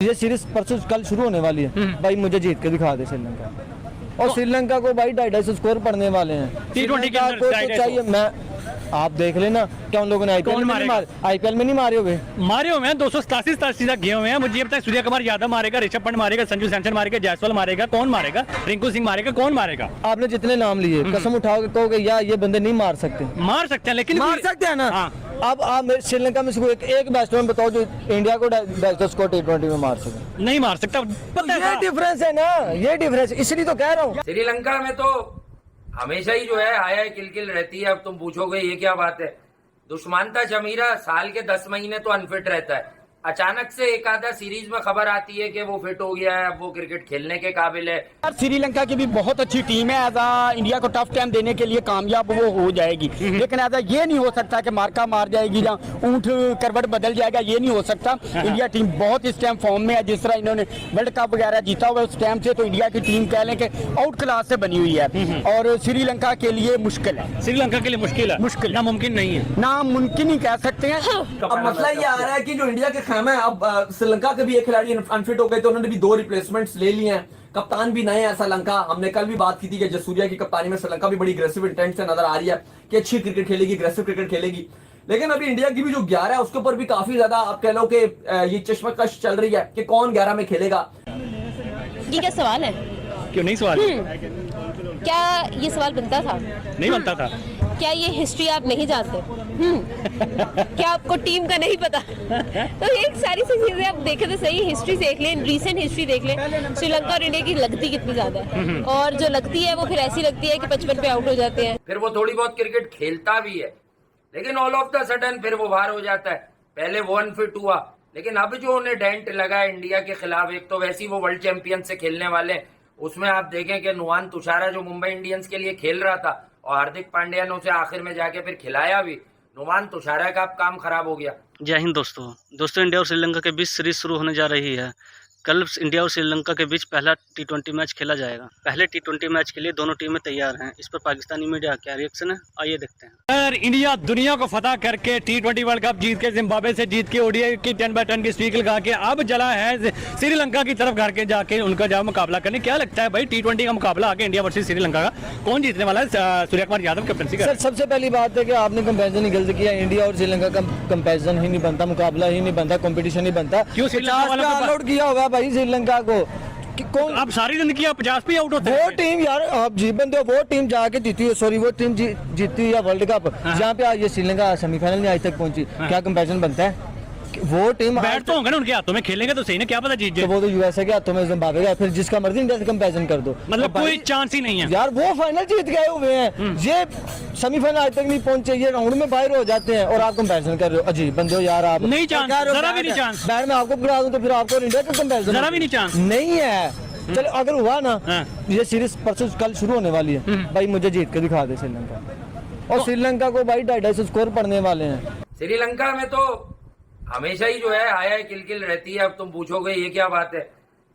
ये सीरीज परसों कल शुरू होने वाली है भाई, मुझे जीत के दिखा दे श्रीलंका। और श्रीलंका को भाई 250 स्कोर पड़ने वाले हैं। T20 के अंदर को तो चाहिए, मैं आप देख लेना क्या उन लोगों ने आईपीएल में नहीं मारे हुए, मारे हुए हैं 287 तक गए हुए हैं। मुझे अब तक सूर्य कुमार यादव मारेगा, ऋषभ पंत मारेगा, संजू सैमसन मारेगा, जायसवाल मारेगा, कौन मारेगा, रिंकू सिंह मारेगा, कौन मारेगा? आपने जितने नाम लिए कसम उठाओगे कहोगे यार ये बंदे नहीं मार सकते। मार सकते हैं लेकिन मार सकते हैं ना। हाँ। अब आप श्रीलंका में से एक बैट्समैन बताओ जो इंडिया को 250 स्कोर T20 में मार सके। नहीं मार सकता। पता ये डिफरेंस है ना, ये डिफरेंस, इसलिए तो कह रहा हूँ। श्रीलंका में तो हमेशा ही जो है आया किलकिल रहती है। अब तुम पूछोगे ये क्या बात है, दुश्मनता जमीरा साल के 10 महीने तो अनफिट रहता है। अचानक से एक आधा सीरीज में खबर आती है कि वो फिट हो गया है, अब वो क्रिकेट खेलने के काबिल है। श्रीलंका की भी बहुत अच्छी टीम है, एज इंडिया को टफ टाइम देने के लिए कामयाब वो हो जाएगी, लेकिन ऐसा ये नहीं हो सकता कि मार्का मार जाएगी या ऊंट करवट बदल जाएगा, ये नहीं हो सकता। इंडिया टीम बहुत इस टाइम फॉर्म में है, जिस तरह इन्होंने वर्ल्ड कप वगैरह जीता हुआ उस टाइम से, तो इंडिया की टीम कह लें कि आउट क्लास से बनी हुई है और श्रीलंका के लिए मुश्किल है। श्रीलंका के लिए मुश्किल नामुमकिन नहीं है, नामुमकिन ही कह सकते हैं। अब मसला ये आ रहा है कि जो इंडिया के खेमे है, अब श्रीलंका के भी एक खिलाड़ी अनफिट हो गए थे, उन्होंने भी 2 रिप्लेसमेंट्स ले लिए हैं। कप्तान भी नए हैं श्रीलंका। हमने कल भी बात की थी कि जसूरिया की कप्तानी में श्रीलंका भी बड़ी अग्रेसिव इंटेंट से नजर आ रही है कि अच्छी क्रिकेट खेलेगी, अग्रेसिव क्रिकेट खेलेगी। लेकिन अभी इंडिया की भी जो 11 है उसके ऊपर भी काफी ज्यादा आप कह लो कि ये चश्मकश चल रही है कि कौन 11 में खेलेगा। ये क्या सवाल है? क्यों नहीं सवाल? क्या ये सवाल बनता था? नहीं बनता था। क्या ये हिस्ट्री आप नहीं जानते? क्या आपको टीम का नहीं पता? तो ये सारी सी चीजें आप देखें तो सही, हिस्ट्री देख लें, रीसेंट हिस्ट्री देख लें, श्रीलंका और इंडिया की लगती कितनी ज्यादा है, और जो लगती है वो फिर ऐसी लगती है कि 55 पे आउट हो जाते हैं। फिर वो थोड़ी बहुत क्रिकेट खेलता भी है, लेकिन ऑल ऑफ द सडन फिर वो बाहर हो जाता है। पहले वो अनफिट हुआ, लेकिन अब जो उन्हें डेंट लगा है इंडिया के खिलाफ, एक तो वैसे ही वो वर्ल्ड चैंपियन से खेलने वाले, उसमें आप देखें कि नुआन तुषारा जो मुंबई इंडियंस के लिए खेल रहा था और हार्दिक पांड्या ने उसे आखिर में जाके फिर खिलाया भी, नुमान तुषारा का काम खराब हो गया। जय हिंद दोस्तों, इंडिया और श्रीलंका के बीच सीरीज शुरू होने जा रही है। कल इंडिया और श्रीलंका के बीच पहला T20 मैच खेला जाएगा। पहले T20 मैच के लिए दोनों टीमें तैयार हैं। इस पर पाकिस्तानी मीडिया क्या रिएक्शन है, आइए देखते हैं। अगर इंडिया दुनिया को फतह करके T20 वर्ल्ड कप जीत के, जिम्बाब्वे से जीत के, ओडीआई की 10/10 की स्ट्रीक लगा के अब जला है श्रीलंका की तरफ घर के जाके उनका जब मुकाबला करने, क्या लगता है भाई T20 का मुकाबला आगे इंडिया वर्सेस श्रीलंका का कौन जीतने वाला है? सूर्य कुमार यादव कैप्टनसी का। सर सबसे पहली बात है कि आपने कंपैरिजन ही गलत किया। इंडिया और श्रीलंका का कंपैरिजन ही नहीं बनता, मुकाबला ही नहीं बनता, कंपटीशन ही बनता। क्यों श्रीलंका वाला ऑल आउट किया होगा भाई श्रीलंका को कौन? अब सारी जिंदगी आप 50 पे आउट होते हैं। वो टीम यार आप जीत बंदे हो, वो टीम जाके जीती है, सॉरी वो टीम जीती है वर्ल्ड कप, जहाँ पे ये श्रीलंका सेमीफाइनल में आज तक पहुंची। क्या कंपैरिजन बनता है? वो टीम बैट तो होंगे ना उनके हाथों में, खेलेंगे तो सही ना, क्या पता जीत जाए। तो वो तो यूएसए के हाथों में जिम्बाब्वे का, फिर जिसका मर्जी इंडिया से कंपैरिजन कर दो। मतलब कोई चांस ही नहीं है यार, वो फाइनल जीत गए हुए हैं, ये सेमीफाइनल आज तक नहीं पहुंचे, ये राउंड में बाहर हो जाते हैं और आप कंपैरिजन कर रहे हो। अजीब बंदे हो यार आप। नहीं चांस, जरा भी नहीं चांस। बैट में आपको गिरा दूं तो फिर आपको इंडिया का कंपैरिजन जरा भी नहीं चांस नहीं है। चलो अगर हुआ ना, ये सीरीज परसों कल शुरू होने वाली है भाई, मुझे जीत के दिखा दे श्रीलंका। और श्रीलंका को भाई 250 स्कोर पड़ने वाले हैं। श्रीलंका में तो हमेशा ही जो है आया किलकिल रहती है। अब तुम पूछोगे ये क्या बात है,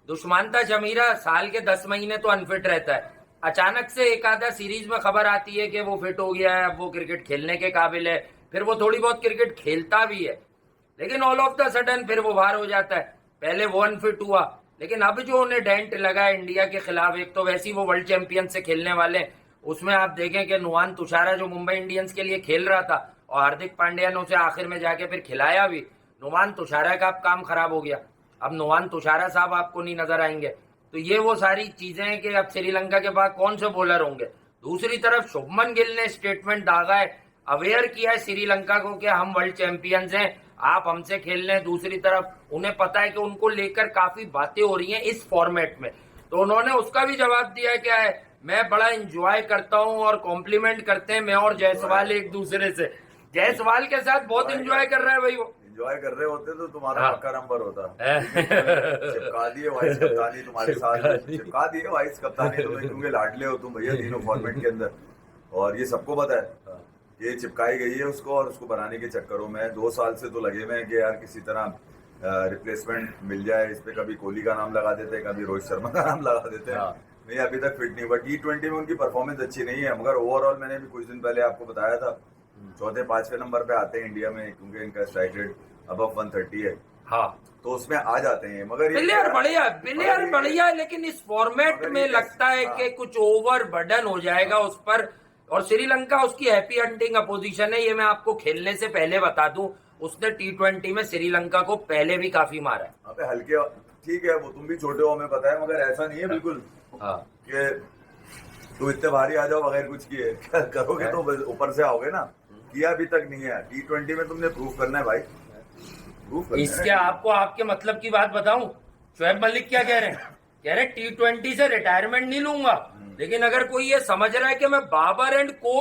दुश्मनता जमीरा साल के 10 महीने तो अनफिट रहता है। अचानक से एक आधा सीरीज में खबर आती है कि वो फिट हो गया है, अब वो क्रिकेट खेलने के काबिल है, फिर वो थोड़ी बहुत क्रिकेट खेलता भी है, लेकिन ऑल ऑफ द सडन फिर वो बाहर हो जाता है। पहले वो अनफिट हुआ, लेकिन अब जो उन्हें डेंट लगा है इंडिया के खिलाफ, एक तो वैसे ही वो वर्ल्ड चैंपियन से खेलने वाले, उसमें आप देखें कि नुआन तुषारा जो मुंबई इंडियंस के लिए खेल रहा था और हार्दिक पांड्या ने उसे आखिर में जाके फिर खिलाया भी, नुमान तुषारा का काम खराब हो गया। अब नुमान तुषारा साहब आपको नहीं नजर आएंगे, तो ये वो सारी चीजें हैं कि अब श्रीलंका के पास कौन से बॉलर होंगे। दूसरी तरफ शुभमन गिल ने स्टेटमेंट दागा है, अवेयर किया है श्रीलंका को कि हम वर्ल्ड चैंपियंस हैं, आप हमसे खेल लें। दूसरी तरफ उन्हें पता है कि उनको लेकर काफी बातें हो रही हैं इस फॉर्मेट में, तो उन्होंने उसका भी जवाब दिया क्या है, मैं बड़ा इंजॉय करता हूं और कॉम्प्लीमेंट करते हैं मैं और जायसवाल एक दूसरे से। जायसवाल के साथ बहुत इंजॉय कर रहा है भाई, वो एंजॉय कर रहे होते तो तुम्हारा पक्का नंबर होता। चिपका दिए वाइस कप्तानी तुम्हारे साथ, चिपका दिए वाइस कप्तानी तुम्हें, क्योंकि लाडले हो तुम भैया तीनों फॉर्मेट के अंदर, और ये सबको पता है ये चिपकाई गई है उसको, और उसको बनाने के चक्करों में 2 साल से तो लगे हुए हैं कि यार किसी तरह रिप्लेसमेंट मिल जाए। इस पे कभी कोहली का नाम लगा देते हैं, कभी रोहित शर्मा का नाम लगा देते हैं। नहीं अभी तक फिट नहीं हुआ। T20 में उनकी परफॉर्मेंस अच्छी नहीं है, मगर ओवरऑल मैंने भी कुछ दिन पहले आपको बताया था 4थे 5वें नंबर पे आते हैं इंडिया में, क्योंकि इनका स्ट्राइक रेट अबव 130 है। हाँ तो उसमें आ जाते हैं, मगर प्लेयर बढ़िया है, लेकिन इस फॉर्मेट में लगता है कि कुछ ओवर बर्डन हो जाएगा उस पर। और श्रीलंका उसकी हैप्पी हंटिंग अपोजिशन है, ये मैं आपको खेलने से पहले बता दूं। उसने T20 में श्रीलंका को पहले भी काफी मारा है। अबे हल्के, ठीक है वो तुम भी छोटे हो हमें पता है, मगर ऐसा नहीं है बिल्कुल हाँ कि तो इतने भारी आ जाओ बगैर कुछ किए करोगे तो ऊपर से आओगे ना। किया अभी तक नहीं है। T20 में तुमने प्रूफ करना है भाई, प्रूफ करना इसके आपको आपके मतलब की बात बताऊं, शोएब मलिक क्या कह रहे हैं? कह रहे T20 से रिटायरमेंट नहीं लूंगा, लेकिन अगर कोई ये समझ रहा है कि मैं बाबर एंड को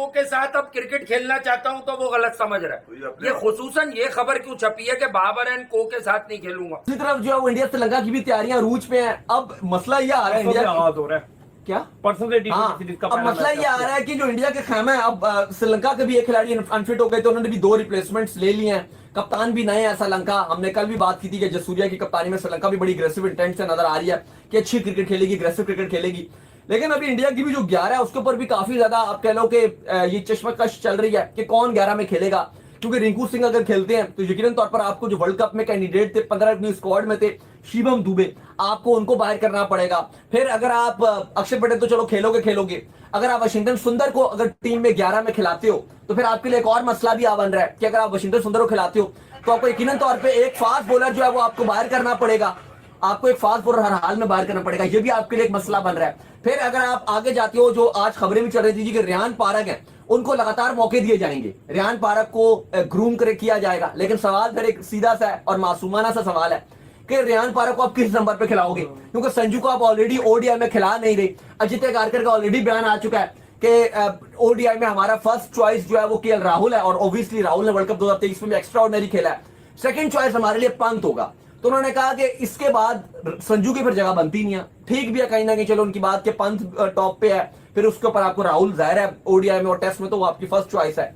के साथ अब क्रिकेट खेलना चाहता हूं, तो वो गलत समझ रहा है। ये खुसूसन ये खबर क्यों छपी है कि बाबर एंड को के साथ नहीं खेलूंगा। दूसरी तरफ जो है वो इंडिया श्रीलंका की भी तैयारियां रूज पे हैं। अब मसला ये आ रहा है इंडिया हो रहा है क्या परसों से हाँ, अब मसला ये आ रहा है कि जो इंडिया के खेमे है, अब श्रीलंका के भी एक खिलाड़ी अनफिट हो गए, तो उन्होंने भी 2 रिप्लेसमेंट्स ले लिए हैं। कप्तान भी नए हैं श्रीलंका। हमने कल भी बात की थी कि जसूरिया की कप्तानी में श्रीलंका भी बड़ी अग्रेसिव इंटेंट से नजर आ रही है कि अच्छी क्रिकेट खेलेगी, अग्रेसिव क्रिकेट खेलेगी। लेकिन अभी इंडिया की भी जो 11 है उसके ऊपर भी काफी ज्यादा आप कह लो कि ये चश्मकश चल रही है कि कौन 11 में खेलेगा। क्योंकि रिंकू सिंह अगर खेलते हैं तो यकीनन तौर पर आपको जो वर्ल्ड कप में कैंडिडेट थे 15 अपनी स्क्वाड में थे, शिवम दुबे, आपको उनको बाहर करना पड़ेगा। फिर अगर आप अक्षर पटेल तो चलो खेलोगे, अगर आप वाशिंगटन सुंदर को अगर टीम में 11 में खिलाते हो तो फिर आपके लिए एक और मसला भी आ बन रहा है कि अगर आप वाशिंगटन सुंदर को खिलाते हो तो आपको यकीनन तौर पर एक फास्ट बॉलर जो है वो आपको बाहर करना पड़ेगा। आपको एक फास्ट बॉलर हर हाल में बाहर करना पड़ेगा, ये भी आपके लिए एक मसला बन रहा है। फिर अगर आप आगे जाते हो, जो आज खबरें भी चल रही थी कि रियान पारक है, उनको लगातार मौके दिए जाएंगे, रियान पारक को ग्रूम कर किया जाएगा। लेकिन सवाल फिर एक सीधा सा है और मासूमाना सा सवाल है कि रियान पारक को आप किस नंबर पे खिलाओगे, क्योंकि संजू को आप ऑलरेडी ओडीआई में खिला नहीं रहे। अजित कारकर का ऑलरेडी बयान आ चुका है कि ओडीआई में हमारा फर्स्ट चॉइस जो है वो केएल राहुल है, और ऑब्वियसली राहुल ने वर्ल्ड कप 2023 में एक्स्ट्रा ऑर्डिनरी खेला है। सेकंड चॉइस हमारे लिए पंत होगा। तो उन्होंने कहा कि इसके बाद संजू की फिर जगह बनती नहीं है। ठीक भी है कहीं ना कहीं, चलो उनकी बात के पंत टॉप पे है, फिर उसके ऊपर आपको राहुल, जाहिर है ओडीआई में और टेस्ट में तो वो आपकी फर्स्ट चॉइस है।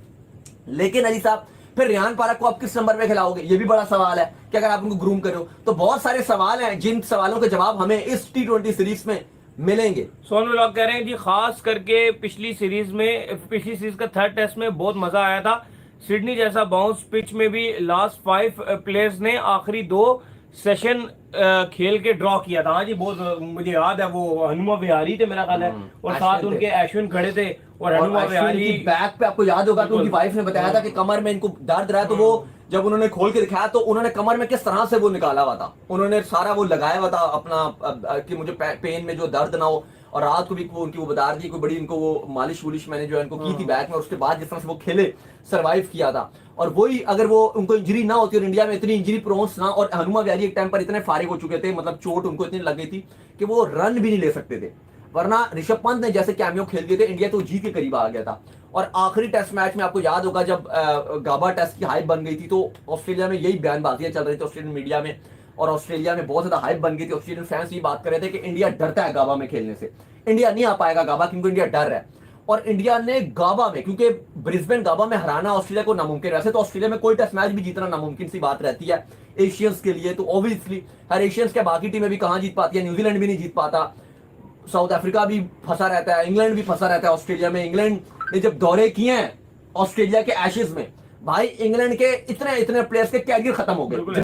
लेकिन अली साहब फिर रियान पारक को आप किस नंबर पे खिलाओगे, ये भी बड़ा सवाल है कि अगर आप उनको ग्रूम करो। तो बहुत सारे सवाल हैं जिन सवालों के जवाब हमें इस T20 सीरीज में मिलेंगे। सोनू लोग कह रहे हैं जी, खास करके पिछली सीरीज का 3rd टेस्ट में बहुत मजा आया था। सिडनी जैसा बाउंस पिच में भी लास्ट 5 प्लेयर्स ने आखिरी 2 सेशन खेल के ड्रॉ किया था। हाँ जी, बहुत मुझे याद है, वो हनुमा विहारी थे मेरा ख्याल है, और साथ उनके अश्विन खड़े थे। और हनुमा विहारी बैक पे आपको याद होगा कि उनकी वाइफ ने बताया था कि कमर में इनको दर्द रहा है, तो वो जब उन्होंने खोल के दिखाया तो उन्होंने कमर में किस तरह से वो निकाला हुआ था, उन्होंने सारा वो लगाया हुआ था अपना कि मुझे पेन में जो दर्द ना हो। और रात को भी उनकी वो बता रही, कोई बड़ी इनको वो मालिश वुलिश मैंने जो है इनको की थी बैक में, और उसके बाद जिस तरह से वो खेले, सरवाइव किया था। और वही अगर वो उनको इंजरी ना होती और इंडिया में इतनी इंजरी प्रोन्स ना, और हनुमा विहारी एक टाइम पर इतने फारिग हो चुके थे, मतलब चोट उनको इतनी लग गई थी कि वो रन भी नहीं ले सकते थे, वरना ऋषभ पंत ने जैसे कैमियो खेल दिए थे, इंडिया तो जीत के करीब आ गया था। और आखिरी टेस्ट मैच में आपको याद होगा जब गाबा टेस्ट की हाइप बन गई थी, तो ऑस्ट्रेलिया में यही बयानबाजियां चल रही थी ऑस्ट्रेलियन मीडिया में, और ऑस्ट्रेलिया में बहुत ज्यादा हाइप बन गई थी। ऑस्ट्रेलियन फैंस ये बात कर रहे थे कि इंडिया डरता है गाबा में खेलने से, इंडिया नहीं आ पाएगा गाबा क्योंकि इंडिया डर है। और इंडिया ने गाबा में, क्योंकि ब्रिस्बेन गाबा में हराना ऑस्ट्रेलिया को नामुमकिन, वैसे तो ऑस्ट्रेलिया में कोई टेस्ट मैच भी जीतना नामुमकिन सी बात रहती है एशियंस के लिए, तो ऑब्वियसली हर एशियंस के बाकी टीमें भी कहां जीत पाती है, न्यूजीलैंड भी नहीं जीत पाता, साउथ अफ्रीका भी फंसा रहता है, इंग्लैंड भी फंसा रहता है ऑस्ट्रेलिया में। इंग्लैंड ने जब दौरे किए हैं ऑस्ट्रेलिया के एशेज में, भाई इंग्लैंड के इतने प्लेयर्स के कैरियर खत्म हो गए।